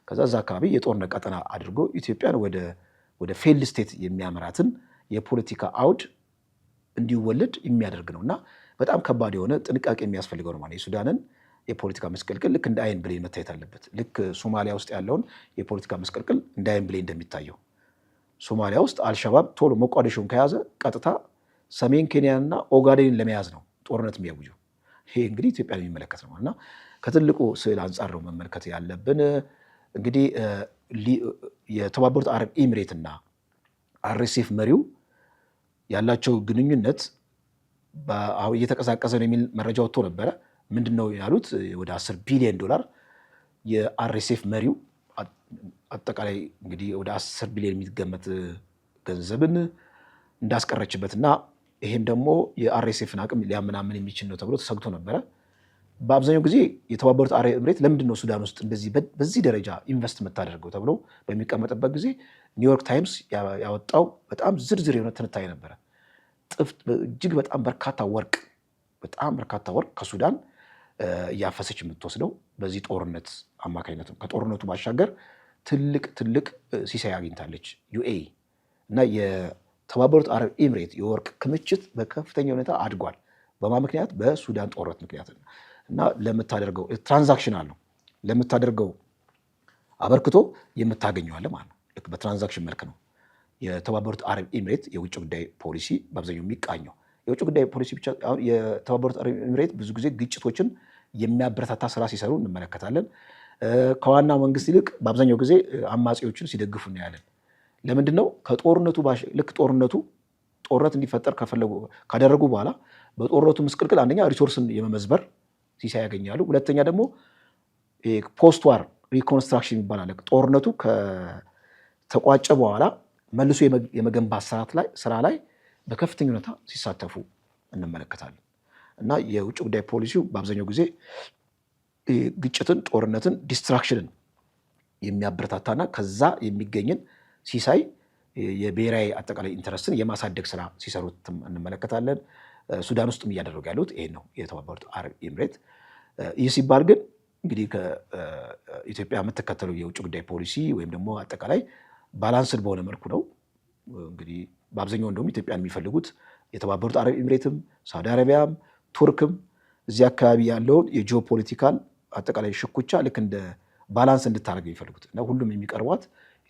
ከዛ አካባቢ የጦርነት ቀጠና አድርጎ ኢትዮጵያን ወደ ፌልድ ስቴት የሚያመራትን የፖለቲካ አውድ እንዲወለድ የሚያደርግ ነው እና በጣም ከባድ የሆነ ጥንቃቄ የሚያስፈልገው ነው ማለት የሱዳንን የፖለቲካ መስቀልቅል ልክ እንደ አይን ብሌን መታየት አለበት። ልክ ሶማሊያ ውስጥ ያለውን የፖለቲካ መስቀልቅል እንደ አይን ብሌን እንደሚታየው ሶማሊያ ውስጥ አልሸባብ ቶሎ ሞቃዲሾን ከያዘ ቀጥታ ሰሜን ኬንያንና ኦጋዴንን ለመያዝ ነው ጦርነት የሚያውጀው። ይሄ እንግዲህ ኢትዮጵያን የሚመለከት ነው እና ከትልቁ ስዕል አንጻር ነው መመልከት ያለብን። እንግዲህ የተባበሩት አረብ ኤምሬት እና አርኤስኤፍ መሪው ያላቸው ግንኙነት አሁን እየተቀሳቀሰ ነው የሚል መረጃ ወጥቶ ነበረ። ምንድን ነው ያሉት? ወደ $10 ቢሊዮን የአርኤስኤፍ መሪው አጠቃላይ እንግዲህ ወደ 10 ቢሊዮን የሚገመት ገንዘብን እንዳስቀረችበትና ይሄም ደግሞ የአርኤስኤፍን አቅም ሊያመናምን የሚችል ነው ተብሎ ተሰግቶ ነበረ። በአብዛኛው ጊዜ የተባበሩት አረብ ኤምሬት ለምንድን ነው ሱዳን ውስጥ እንደዚህ በዚህ ደረጃ ኢንቨስት የምታደርገው ተብሎ በሚቀመጥበት ጊዜ ኒውዮርክ ታይምስ ያወጣው በጣም ዝርዝር የሆነ ትንታኔ ነበረ። እጅግ በጣም በርካታ ወርቅ ከሱዳን እያፈሰች የምትወስደው በዚህ ጦርነት አማካኝነት ነው። ከጦርነቱ ባሻገር ትልቅ ሲሳይ አግኝታለች ዩኤኢ እና የተባበሩት አረብ ኤምሬት የወርቅ ክምችት በከፍተኛ ሁኔታ አድጓል። በማ ምክንያት? በሱዳን ጦርነት ምክንያት እና ለምታደርገው ትራንዛክሽናል ነው ለምታደርገው አበርክቶ የምታገኘዋለ ማለት ነው። ልክ በትራንዛክሽን መልክ ነው የተባበሩት አረብ ኤምሬት የውጭ ጉዳይ ፖሊሲ በአብዛኛው የሚቃኘው። የውጭ ጉዳይ ፖሊሲ ብቻ አሁን የተባበሩት አረብ ኤምሬት ብዙ ጊዜ ግጭቶችን የሚያበረታታ ስራ ሲሰሩ እንመለከታለን። ከዋና መንግስት ይልቅ በአብዛኛው ጊዜ አማጺዎችን ሲደግፉ እናያለን። ለምንድን ነው? ከጦርነቱ ልክ ጦርነት እንዲፈጠር ካደረጉ በኋላ በጦርነቱ ምስቅልቅል አንደኛ ሪሶርስን የመመዝበር ሲሳይ ያገኛሉ። ሁለተኛ ደግሞ ፖስት ዋር ሪኮንስትራክሽን ይባላል። ጦርነቱ ከተቋጨ በኋላ መልሶ የመገንባት ስራ ላይ በከፍተኛ ሁኔታ ሲሳተፉ እንመለከታለን። እና የውጭ ጉዳይ ፖሊሲው በአብዛኛው ጊዜ ግጭትን፣ ጦርነትን፣ ዲስትራክሽንን የሚያበረታታና ከዛ የሚገኝን ሲሳይ የብሔራዊ አጠቃላይ ኢንተረስትን የማሳደግ ስራ ሲሰሩት እንመለከታለን። ሱዳን ውስጥም እያደረጉ ያሉት ይሄን ነው የተባበሩት አረብ ኤምሬት። ይህ ሲባል ግን እንግዲህ ከኢትዮጵያ የምትከተለው የውጭ ጉዳይ ፖሊሲ ወይም ደግሞ አጠቃላይ ባላንስድ በሆነ መልኩ ነው። እንግዲህ በአብዛኛው እንደውም ኢትዮጵያን የሚፈልጉት የተባበሩት አረብ ኤምሬትም፣ ሳውዲ አረቢያም፣ ቱርክም እዚህ አካባቢ ያለውን የጂኦፖለቲካል አጠቃላይ ሽኩቻ ልክ እንደ ባላንስ እንድታደርግ የሚፈልጉት እና ሁሉም የሚቀርቧት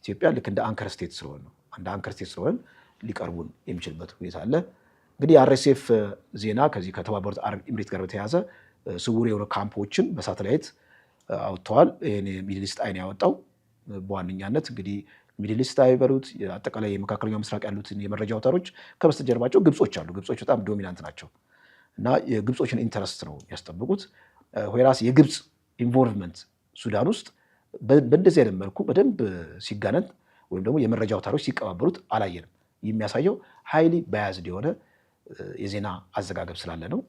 ኢትዮጵያ ልክ እንደ አንከር ስቴት ስለሆነ ነው። እንደ አንከር ስቴት ስለሆነ ሊቀርቡን የሚችልበት ሁኔታ አለ። እንግዲህ አርኤስኤፍ ዜና ከዚህ ከተባበሩት አረብ ኤምሬት ጋር በተያያዘ ስውር የሆነ ካምፖችን በሳተላይት አውጥተዋል። ይህን ሚድል ኢስት አይን ያወጣው በዋነኛነት እንግዲህ ሚድል ኢስት አይበሉት አጠቃላይ የመካከለኛው ምስራቅ ያሉትን የመረጃ አውታሮች ከበስተጀርባቸው ግብጾች አሉ። ግብጾች በጣም ዶሚናንት ናቸው እና የግብጾችን ኢንተረስት ነው ያስጠብቁት። ሆይራስ የግብፅ ኢንቮልቭመንት ሱዳን ውስጥ በእንደዚህ አይነት መልኩ በደንብ ሲጋነን ወይም ደግሞ የመረጃ አውታሮች ሲቀባበሉት አላየንም። የሚያሳየው ሃይሊ ባያዝድ የሆነ የዜና አዘጋገብ ስላለ ነው።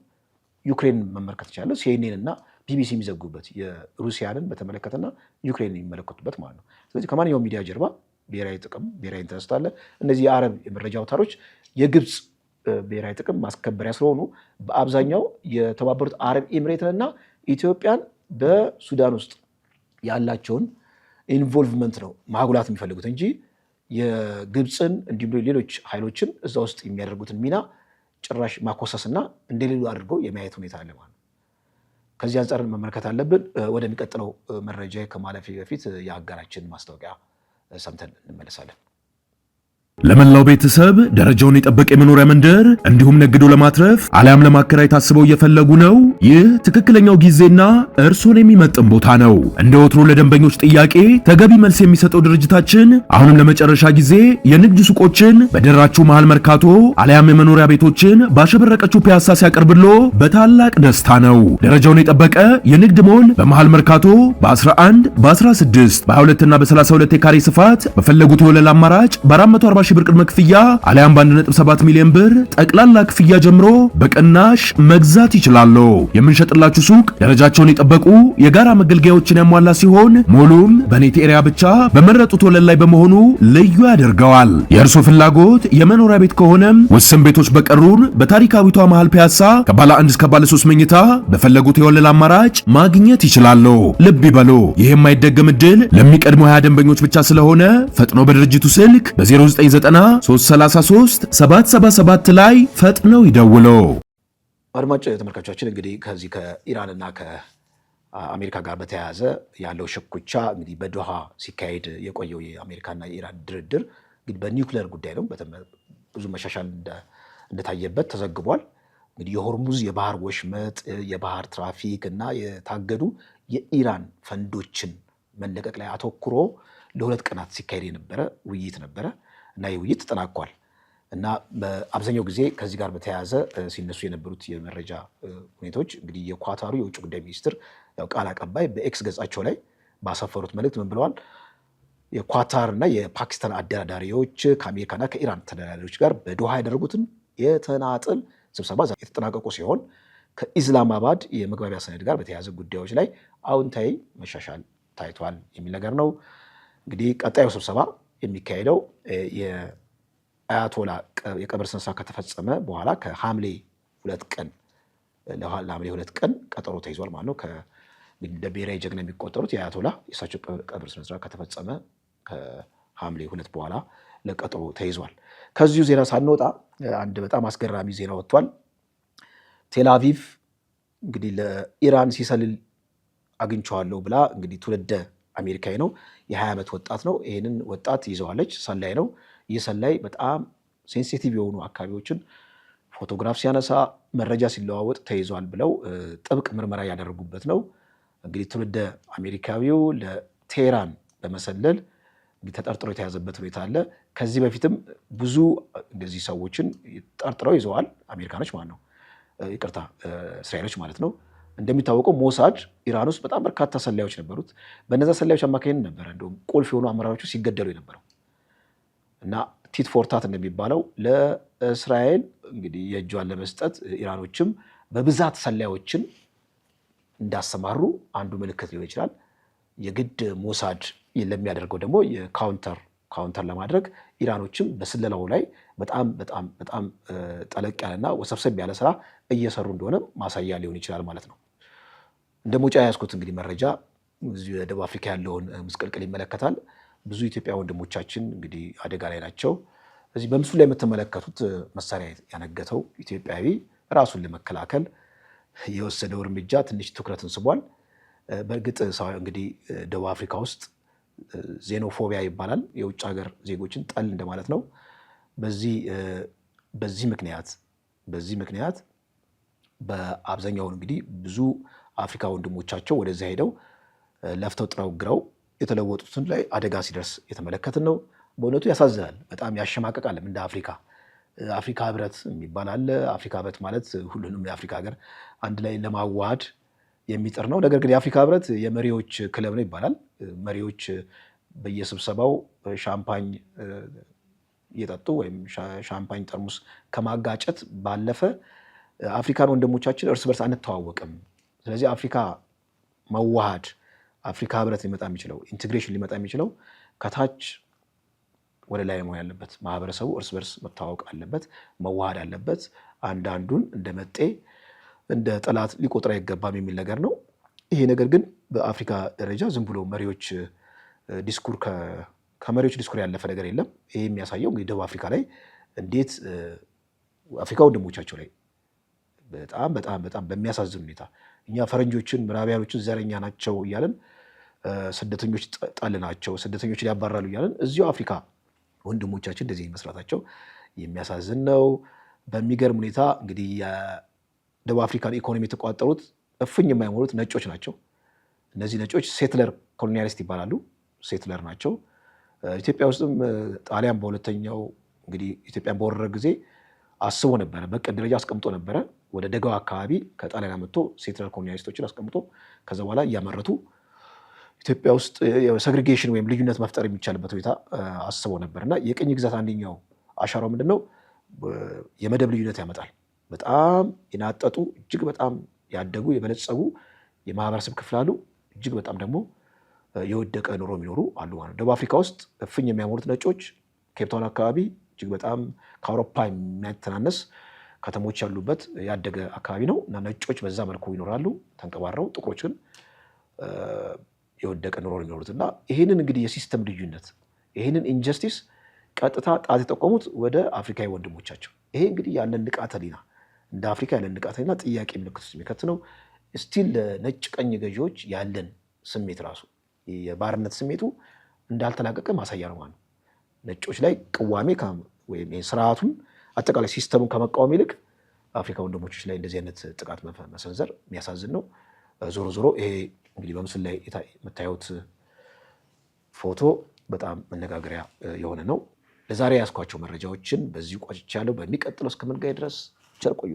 ዩክሬን መመልከት ይቻላል። ሲኤንኤን እና ቢቢሲ የሚዘጉበት የሩሲያንን በተመለከተና ዩክሬን የሚመለከቱበት ማለት ነው። ስለዚህ ከማንኛውም ሚዲያ ጀርባ ብሔራዊ ጥቅም፣ ብሔራዊ ኢንተረስት አለ። እነዚህ የአረብ የመረጃ አውታሮች የግብፅ ብሔራዊ ጥቅም ማስከበሪያ ስለሆኑ በአብዛኛው የተባበሩት አረብ ኤምሬትንና ኢትዮጵያን በሱዳን ውስጥ ያላቸውን ኢንቮልቭመንት ነው ማጉላት የሚፈልጉት እንጂ የግብፅን እንዲሁም ሌሎች ኃይሎችን እዛ ውስጥ የሚያደርጉትን ሚና ጭራሽ ማኮሰስና እንደሌሉ አድርገው የማየት ሁኔታ አለ ማለት ነው። ከዚህ አንጻር መመልከት አለብን። ወደሚቀጥለው መረጃ ከማለፊ በፊት የአጋራችን ማስታወቂያ ሰምተን እንመለሳለን። ለመላው ቤተሰብ ደረጃውን የጠበቀ የመኖሪያ መንደር እንዲሁም ነግዶ ለማትረፍ አሊያም ለማከራየት ታስበው እየፈለጉ ነው? ይህ ትክክለኛው ጊዜና እርሶን የሚመጥን ቦታ ነው። እንደ ወትሮ ለደንበኞች ጥያቄ ተገቢ መልስ የሚሰጠው ድርጅታችን አሁንም ለመጨረሻ ጊዜ የንግድ ሱቆችን በደራችሁ መሃል መርካቶ አሊያም የመኖሪያ ቤቶችን ባሸበረቀችው ፒያሳ ሲያቀርብሎ በታላቅ ደስታ ነው። ደረጃውን የጠበቀ የንግድ ሞል በመሃል መርካቶ በ11 በ16 በ22 እና በ32 የካሬ ስፋት በፈለጉት የወለል አማራጭ በ440 ሺህ ብር ቅድመ ክፍያ አሊያም በ1.7 ሚሊዮን ብር ጠቅላላ ክፍያ ጀምሮ በቅናሽ መግዛት ይችላሉ። የምንሸጥላችሁ ሱቅ ደረጃቸውን የጠበቁ የጋራ መገልገያዎችን ያሟላ ሲሆን ሞሉም በኔት ኤሪያ ብቻ በመረጡት ወለል ላይ በመሆኑ ልዩ ያደርገዋል። የእርሶ ፍላጎት የመኖሪያ ቤት ከሆነም ውስን ቤቶች በቀሩን በታሪካዊቷ መሃል ፒያሳ ከባለ 1 እስከ ባለ 3 መኝታ በፈለጉት የወለል አማራጭ ማግኘት ይችላሉ። ልብ ይበሉ፣ ይህ የማይደገም ዕድል ለሚቀድሙ 20 ደንበኞች ብቻ ስለሆነ ፈጥኖ በድርጅቱ ስልክ በ0993337777 ላይ ፈጥነው ይደውሉ። አድማጭ ተመልካቾቻችን እንግዲህ ከዚህ ከኢራንና ከአሜሪካ ጋር በተያያዘ ያለው ሽኩቻ እንግዲህ በዶሃ ሲካሄድ የቆየው የአሜሪካና የኢራን ድርድር እንግዲህ በኒውክሌር ጉዳይ ነው። ብዙ መሻሻል እንደታየበት ተዘግቧል። እንግዲህ የሆርሙዝ የባህር ወሽመጥ፣ የባህር ትራፊክ እና የታገዱ የኢራን ፈንዶችን መለቀቅ ላይ አተኩሮ ለ2 ቀናት ሲካሄድ የነበረ ውይይት ነበረ እና የውይይት ተጠናቋል። እና በአብዛኛው ጊዜ ከዚህ ጋር በተያያዘ ሲነሱ የነበሩት የመረጃ ሁኔታዎች እንግዲህ የኳታሩ የውጭ ጉዳይ ሚኒስትር ቃል አቀባይ በኤክስ ገጻቸው ላይ ባሰፈሩት መልእክት ምን ብለዋል? የኳታርና የፓኪስታን አደራዳሪዎች ከአሜሪካና ከኢራን ተደራዳሪዎች ጋር በዶሃ ያደረጉትን የተናጥል ስብሰባ የተጠናቀቁ ሲሆን ከኢስላማባድ የመግባቢያ ሰነድ ጋር በተያያዘ ጉዳዮች ላይ አዎንታዊ መሻሻል ታይቷል የሚል ነገር ነው። እንግዲህ ቀጣዩ ስብሰባ የሚካሄደው የአያቶላ የቀብር ስነ ስርዓት ከተፈጸመ በኋላ ከሐምሌ 2 ቀን ለሐምሌ 2 ቀን ቀጠሮ ተይዟል ማለት ነው። እንደ ብሔራዊ ጀግና የሚቆጠሩት የአያቶላ የእሳቸው ቀብር ስነ ስርዓት ከተፈጸመ ከሐምሌ 2 በኋላ ለቀጠሮ ተይዟል። ከዚሁ ዜና ሳንወጣ አንድ በጣም አስገራሚ ዜና ወጥቷል። ቴልአቪቭ እንግዲህ ለኢራን ሲሰልል አግኝቼዋለሁ ብላ እንግዲህ ትውልደ አሜሪካዊ ነው፣ የ20 ዓመት ወጣት ነው። ይህንን ወጣት ይዘዋለች። ሰላይ ነው። ይህ ሰላይ በጣም ሴንሲቲቭ የሆኑ አካባቢዎችን ፎቶግራፍ ሲያነሳ መረጃ ሲለዋወጥ ተይዟል ብለው ጥብቅ ምርመራ ያደረጉበት ነው። እንግዲህ ትውልደ አሜሪካዊው ለቴህራን በመሰለል ተጠርጥሮ የተያዘበት ሁኔታ አለ። ከዚህ በፊትም ብዙ እንደዚህ ሰዎችን ጠርጥረው ይዘዋል አሜሪካኖች ማለት ነው፣ ይቅርታ እስራኤሎች ማለት ነው። እንደሚታወቀው ሞሳድ ኢራን ውስጥ በጣም በርካታ ሰላዮች ነበሩት። በነዛ ሰላዮች አማካኝነት ነበረ እንደውም ቁልፍ የሆኑ አመራሮቹ ሲገደሉ የነበረው እና ቲት ፎርታት እንደሚባለው ለእስራኤል እንግዲህ የእጇን ለመስጠት ኢራኖችም በብዛት ሰላዮችን እንዳሰማሩ አንዱ ምልክት ሊሆን ይችላል። የግድ ሞሳድ ለሚያደርገው ደግሞ የካውንተር ለማድረግ ኢራኖችም በስለላው ላይ በጣም ጠለቅ ያለና ወሰብሰብ ያለ ስራ እየሰሩ እንደሆነ ማሳያ ሊሆን ይችላል ማለት ነው። እንደ ሞጫ ያዝኩት እንግዲህ መረጃ እዚሁ የደቡብ አፍሪካ ያለውን ምስቅልቅል ይመለከታል። ብዙ ኢትዮጵያ ወንድሞቻችን እንግዲህ አደጋ ላይ ናቸው። እዚህ በምስሉ ላይ የምትመለከቱት መሳሪያ ያነገተው ኢትዮጵያዊ ራሱን ለመከላከል የወሰደው እርምጃ ትንሽ ትኩረትን ስቧል። በእርግጥ እንግዲህ ደቡብ አፍሪካ ውስጥ ዜኖፎቢያ ይባላል። የውጭ ሀገር ዜጎችን ጠል እንደማለት ነው። በዚህ ምክንያት በአብዛኛው እንግዲህ ብዙ አፍሪካ ወንድሞቻቸው ወደዚያ ሄደው ለፍተው ጥረው ግረው የተለወጡትን ላይ አደጋ ሲደርስ የተመለከትን ነው። በእውነቱ ያሳዝናል፣ በጣም ያሸማቀቃል። እንደ አፍሪካ ህብረት የሚባል አለ። አፍሪካ ህብረት ማለት ሁሉንም የአፍሪካ ሀገር አንድ ላይ ለማዋሃድ የሚጥር ነው። ነገር ግን የአፍሪካ ህብረት የመሪዎች ክለብ ነው ይባላል። መሪዎች በየስብሰባው ሻምፓኝ እየጠጡ ወይም ሻምፓኝ ጠርሙስ ከማጋጨት ባለፈ አፍሪካን ወንድሞቻችን እርስ በርስ አንተዋወቅም። ስለዚህ አፍሪካ መዋሃድ፣ አፍሪካ ህብረት ሊመጣ የሚችለው ኢንቴግሬሽን ሊመጣ የሚችለው ከታች ወደ ላይ መሆን ያለበት። ማህበረሰቡ እርስ በርስ መተዋወቅ አለበት፣ መዋሃድ አለበት። አንዳንዱን እንደ መጤ እንደ ጠላት ሊቆጥር አይገባም የሚል ነገር ነው። ይሄ ነገር ግን በአፍሪካ ደረጃ ዝም ብሎ መሪዎች ዲስኩር ከመሪዎች ዲስኩር ያለፈ ነገር የለም። ይሄ የሚያሳየው እንግዲህ ደቡብ አፍሪካ ላይ እንዴት አፍሪካ ወንድሞቻቸው ላይ በጣም በሚያሳዝን ሁኔታ እኛ ፈረንጆችን ምዕራቢያኖችን ዘረኛ ናቸው እያለን ስደተኞች ጠል ናቸው፣ ስደተኞችን ያባራሉ እያለን እዚሁ አፍሪካ ወንድሞቻችን እንደዚህ መስራታቸው የሚያሳዝን ነው። በሚገርም ሁኔታ እንግዲህ የደቡብ አፍሪካን ኢኮኖሚ የተቋጠሩት እፍኝ የማይሞሉት ነጮች ናቸው። እነዚህ ነጮች ሴትለር ኮሎኒያሊስት ይባላሉ። ሴትለር ናቸው። ኢትዮጵያ ውስጥም ጣሊያን በሁለተኛው እንግዲህ ኢትዮጵያን በወረረ ጊዜ አስቦ ነበረ፣ በቅድ ደረጃ አስቀምጦ ነበረ። ወደ ደጋው አካባቢ ከጣሊያን መጥቶ ሴትለር ኮሎኒያሊስቶችን አስቀምጦ ከዛ በኋላ እያመረቱ ኢትዮጵያ ውስጥ ሴግሪጌሽን ወይም ልዩነት መፍጠር የሚቻልበት ሁኔታ አስቦ ነበር እና የቅኝ ግዛት አንደኛው አሻራው ምንድነው? የመደብ ልዩነት ያመጣል። በጣም የናጠጡ እጅግ በጣም ያደጉ የበለጸጉ የማህበረሰብ ክፍል አሉ፣ እጅግ በጣም ደግሞ የወደቀ ኑሮ የሚኖሩ አሉ ማለት ነው። ደቡብ አፍሪካ ውስጥ እፍኝ የሚያሞሉት ነጮች ኬፕታውን አካባቢ እጅግ በጣም ከአውሮፓ የሚያተናነስ ከተሞች ያሉበት ያደገ አካባቢ ነው እና ነጮች በዛ መልኩ ይኖራሉ ተንቀባረው፣ ጥቁሮች ግን የወደቀ ኑሮ የሚኖሩት እና ይህንን እንግዲህ የሲስተም ልዩነት ይህንን ኢንጀስቲስ ቀጥታ ጣት የጠቆሙት ወደ አፍሪካዊ ወንድሞቻቸው። ይሄ እንግዲህ ያለን ንቃተ ህሊና እንደ አፍሪካ ያለን ንቃተ ህሊና ጥያቄ ምልክት ውስጥ የሚከት ነው። ስቲል ለነጭ ቀኝ ገዢዎች ያለን ስሜት ራሱ የባርነት ስሜቱ እንዳልተላቀቀ ማሳያ ነው ማለት ነው። ነጮች ላይ ቅዋሜ ወይም ስርዓቱን አጠቃላይ ሲስተሙን ከመቃወም ይልቅ አፍሪካ ወንድሞች ላይ እንደዚህ አይነት ጥቃት መሰንዘር የሚያሳዝን ነው። ዞሮ ዞሮ ይሄ እንግዲህ በምስሉ ላይ የምታዩት ፎቶ በጣም መነጋገሪያ የሆነ ነው። ለዛሬ ያስኳቸው መረጃዎችን በዚሁ ቋጭቻለሁ። በሚቀጥለው እስከምንገናኝ ድረስ ቸር ቆዩ።